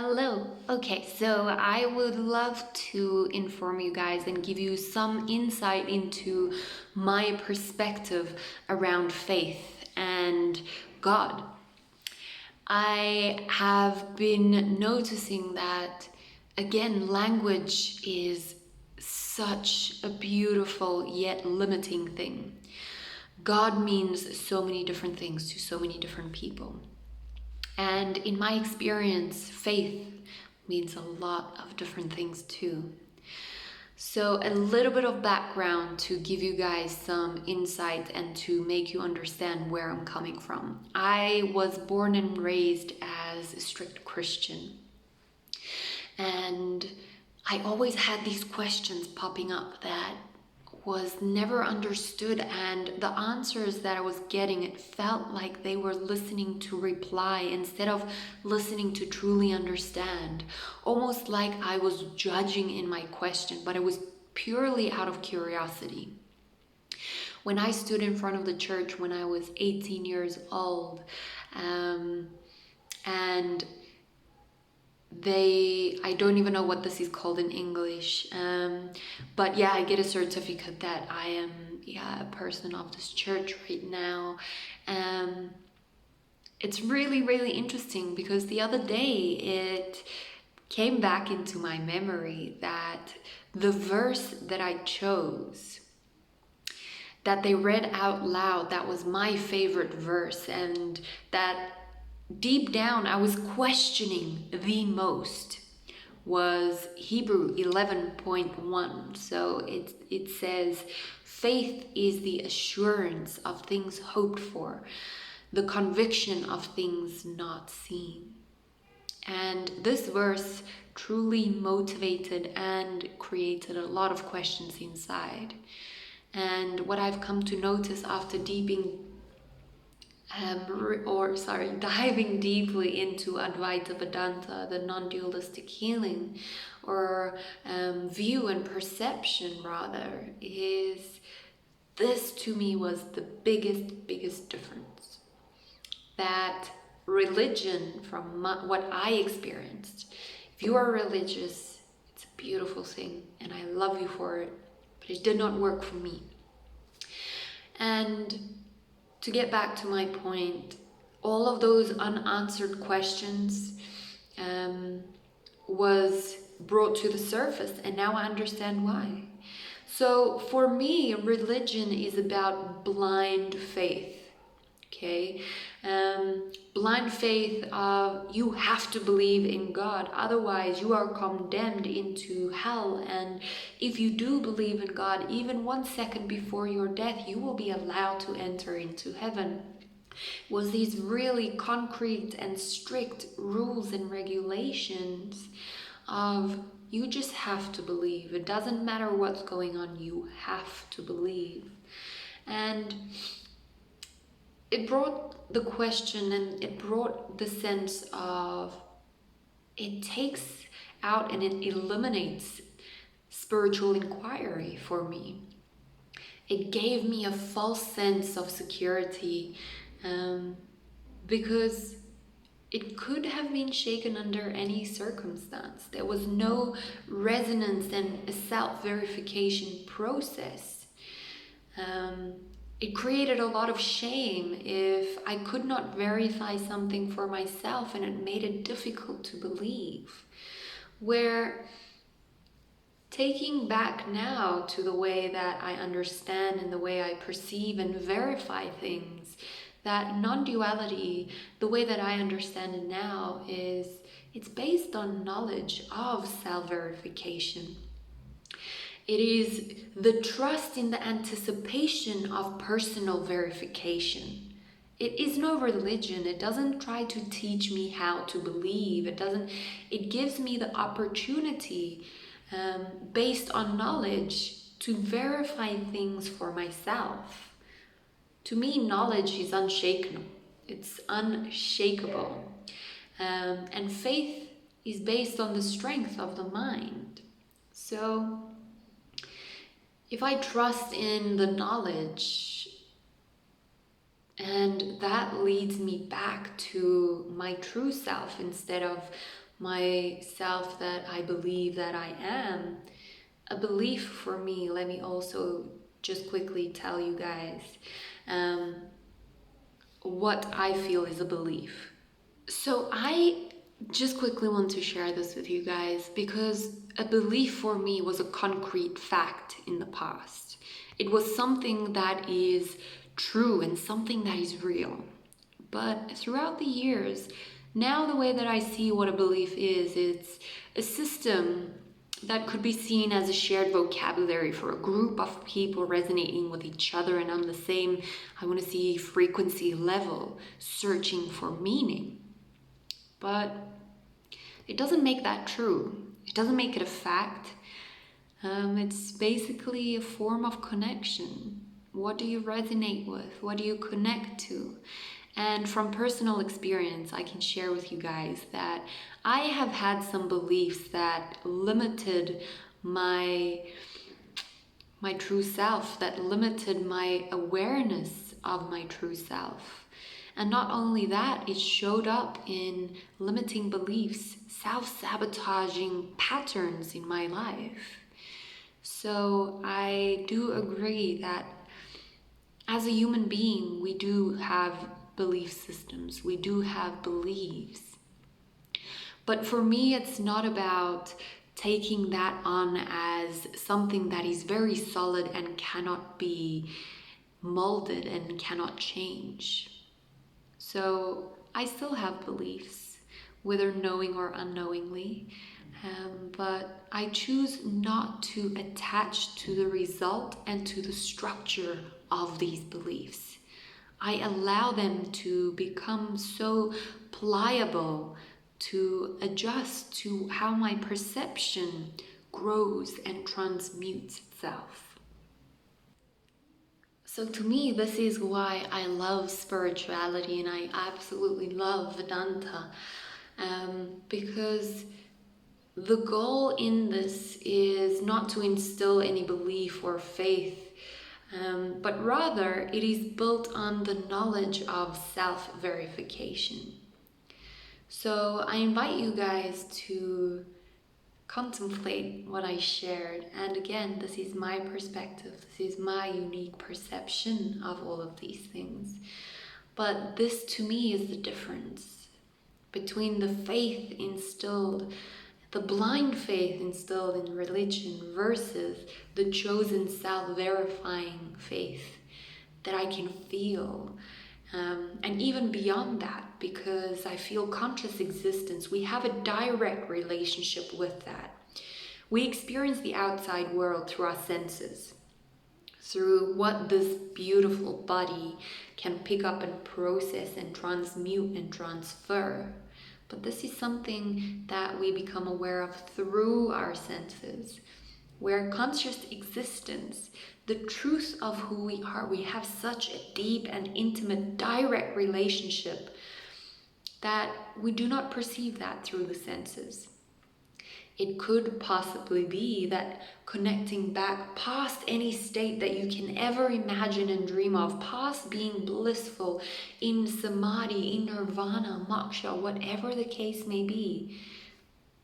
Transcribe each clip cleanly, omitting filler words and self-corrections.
Hello. Okay, so I would love to inform you guys and give you some insight into my perspective around faith and God. I have been noticing that, again, language is such a beautiful yet limiting thing. God means so many different things to so many different people. And in my experience, faith means a lot of different things too. So, a little bit of background to give you guys some insight and to make you understand where I'm coming from. I was born and raised as a strict Christian, and I always had these questions popping up that was never understood, and the answers that I was getting, it felt like they were listening to reply instead of listening to truly understand. Almost like I was judging in my question, but it was purely out of curiosity. When I stood in front of the church when I was 18 years old, and I don't even know what this is called in English, but yeah, I get a certificate that I am a person of this church right now. It's really interesting because the other day it came back into my memory that the verse that I chose, that they read out loud, that was my favorite verse, and that deep down I was questioning the most, was Hebrew 11.1. So it says, faith is the assurance of things hoped for, the conviction of things not seen. And this verse truly motivated and created a lot of questions inside. And what I've come to notice after diving deeply into Advaita Vedanta, the non-dualistic healing, or view and perception rather, is this to me was the biggest difference. That religion, from what I experienced, if you are religious, it's a beautiful thing and I love you for it, but it did not work for me. And to get back to my point, all of those unanswered questions was brought to the surface, and now I understand why. So for me, religion is about blind faith. Okay, blind faith of you have to believe in God, otherwise you are condemned into hell. And if you do believe in God, even 1 second before your death, you will be allowed to enter into heaven. Was these really concrete and strict rules and regulations of you just have to believe. It doesn't matter what's going on, you have to believe. And it brought the question, and it brought the sense of, it takes out and it eliminates spiritual inquiry for me. It gave me a false sense of security, because it could have been shaken under any circumstance. There was no resonance and a self-verification process. It created a lot of shame if I could not verify something for myself, and it made it difficult to believe. Where, taking back now to the way that I understand and the way I perceive and verify things, that non-duality, the way that I understand it now, is it's based on knowledge of self-verification. It is the trust in the anticipation of personal verification. It is no religion. It doesn't try to teach me how to believe. It gives me the opportunity, based on knowledge, to verify things for myself. To me, knowledge is unshakable. It's unshakable. And faith is based on the strength of the mind. So if I trust in the knowledge, and that leads me back to my true self instead of myself that I believe that I am. A belief for me, let me also just quickly tell you guys um, what I feel is a belief. So I just quickly want to share this with you guys because a belief for me was a concrete fact in the past. It was something that is true and something that is real. But throughout the years, now the way that I see what a belief is, it's a system that could be seen as a shared vocabulary for a group of people resonating with each other and on the same, I want to see, frequency level, searching for meaning. But it doesn't make that true. It doesn't make it a fact. It's basically a form of connection. What do you resonate with? What do you connect to? And from personal experience, I can share with you guys that I have had some beliefs that limited my true self, that limited my awareness of my true self. And not only that, it showed up in limiting beliefs, self-sabotaging patterns in my life. So I do agree that as a human being, we do have belief systems, we do have beliefs. But for me, it's not about taking that on as something that is very solid and cannot be molded and cannot change. So I still have beliefs, whether knowing or unknowingly, but I choose not to attach to the result and to the structure of these beliefs. I allow them to become so pliable, to adjust to how my perception grows and transmutes itself. So to me, this is why I love spirituality and I absolutely love Vedanta, because the goal in this is not to instill any belief or faith, but rather it is built on the knowledge of self-verification. So I invite you guys to contemplate what I shared. And again, this is my perspective. This is my unique perception of all of these things. But this to me is the difference between the faith instilled, the blind faith instilled in religion versus the chosen self-verifying faith that I can feel. And even beyond that, because I feel conscious existence, we have a direct relationship with that. We experience the outside world through our senses, through what this beautiful body can pick up and process and transmute and transfer. But this is something that we become aware of through our senses, where conscious existence, the truth of who we are, we have such a deep and intimate, direct relationship that we do not perceive that through the senses. It could possibly be that connecting back past any state that you can ever imagine and dream of, past being blissful in samadhi, in nirvana, moksha, whatever the case may be,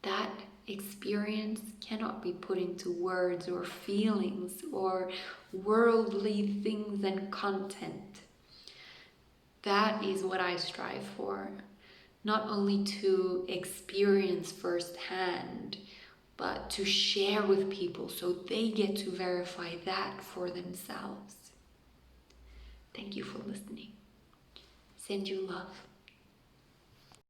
that experience cannot be put into words or feelings or worldly things and content. That is what I strive for. Not only to experience firsthand, but to share with people so they get to verify that for themselves. Thank you for listening. Send you love.